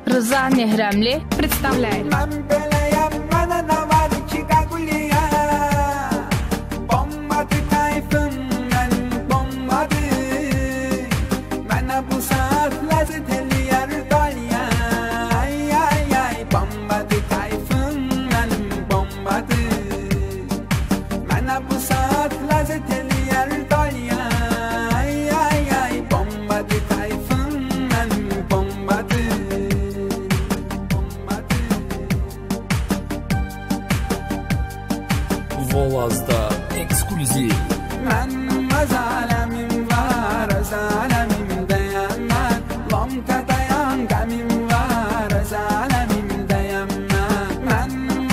Rıza Nehremli представляет. Volazda ekskluziv. Mən öz aləmim var, öz aləmimdəyəm mən. Lomka dayan qəmim var, öz aləmimdəyəm mən. Mən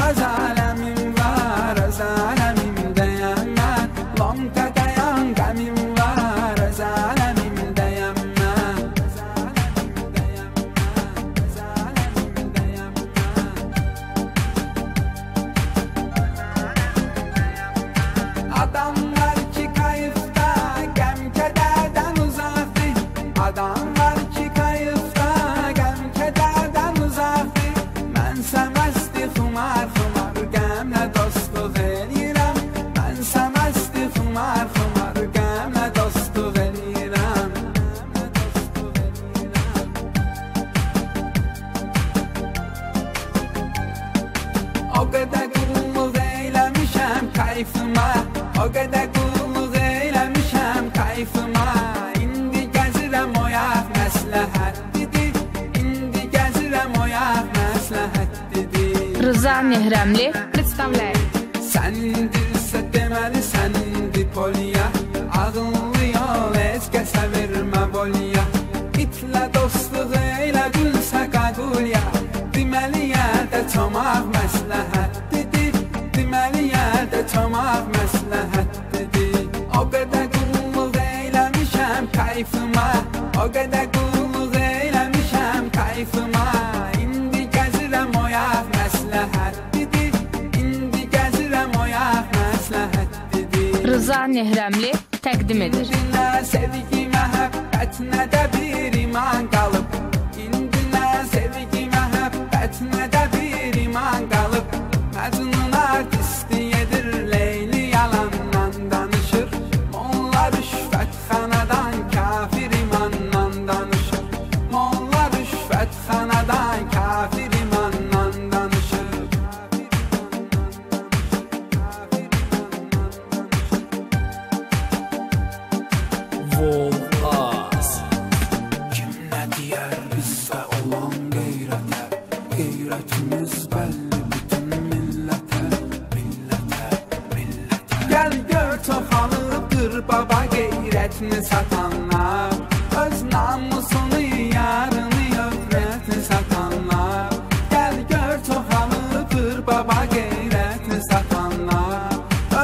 öz aləmim var, öz aləmimdəyəm mən. Lomka dayan qəmim var, öz aləmimdəyəm mən. Öz aləmimdəyəm mən, öz aləmimdəyəm mən. Adamlar ki kayıfta, gəm kədərdən uzaqdır. Adamlar ki kayıfta, gəm kədərdən uzaqdır. Mənsə məsti xumar, xumar qəmlə dostluq eləyirəm. Mənsə məsti xumar, xumar qəmlə dostluq eləyirəm. O qədər qulluq eyləmişəm kayfıma, o qədər qulluq eyləmişəm kayfıma. İndi gəzirəm oyaq məsləhətlidir, indi gəzirəm oyaq məsləhətlidir. Rıza Nehremli представляет. Sənindirsə deməli sənindir polya. Ağıllı yol heç kəsə vermə bolya. İtlə dostluq eylə gülsə qaqulya. Deməli yerdə çomaq məsləhətlidir, deməli yerdə çomaq məsləhətlidir. O qədər qulluq eyləmişəm kayfıma, o qədər qulluq eyləmişəm kayfıma. İndi gəzirəm oyaq məsləhətlidir, indi gəzirəm oyaq məsləhətlidir. Rıza Nehremli təqdim edir. İndi nə sevgi məhəbbət, nə də bir iman qalıb. İndi nə sevgi məhəbbət, nə də bir iman qalıb. Məcnun artisti edir Leyli yalandan danışır. Molla rüşvətxanadan kafir imandan danışır. Molla rüşvətxanadan kafir imandan danışır. Volaz. Kim nə deyər bizdə olan qeyrətə, qeyrətimiz bəlli bütün millətə, millətə, millətə. Gəl gör çoxalıbdır baba qeyrətini satanlar, öz namusunu yarını övrətini satanlar. Gəl gör çoxalıbdır baba qeyrətini satanlar,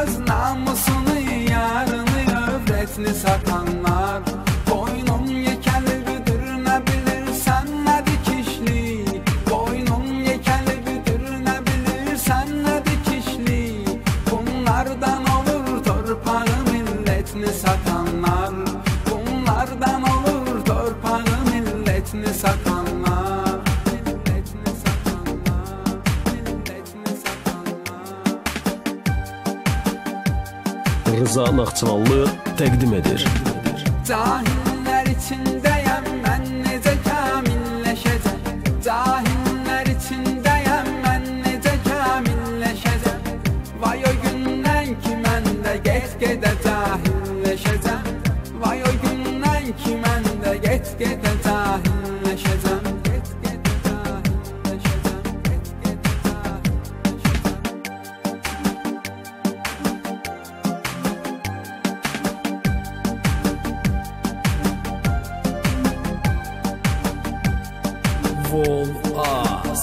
öz namusunu yarını övrətini satanlar. Boynum yekəlidir, nə bilirsən nədir kişlik. Boynum yekəlidir, nə bilirsən nədir kişlik. Bunlardan olur torpağı millətini satanlar. Bunlardan olur torpağı millətini satanlar. Millətini satanlar, millətini satanlar. Rıza Naxçıvanlı təqdim edir. Cahillər içindəyəm, mən necə kamilləşəcəm. Cahillər içindəyəm, mən necə kamilləşəcəm. Vay o gündən ki mən də get-gedə cahilləşəcəm. Vay o gündən ki mən də get-gedə cahilləşəcəm. Get-gedə cahilləşəcəm, get-gedə cahilləşəcəm. Volaz.